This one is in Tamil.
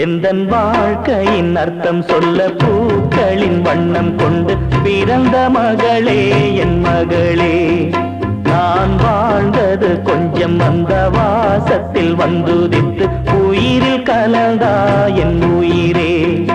எந்தன் வாழ்க்கையின் அர்த்தம் சொல்ல பூக்களின் வண்ணம் கொண்டு பிறந்த மகளே என் மகளே. நான் வாழ்ந்தது கொஞ்சம் அந்த வாசத்தில் வந்துதித்து உயிரில் கலந்தா என் உயிரே.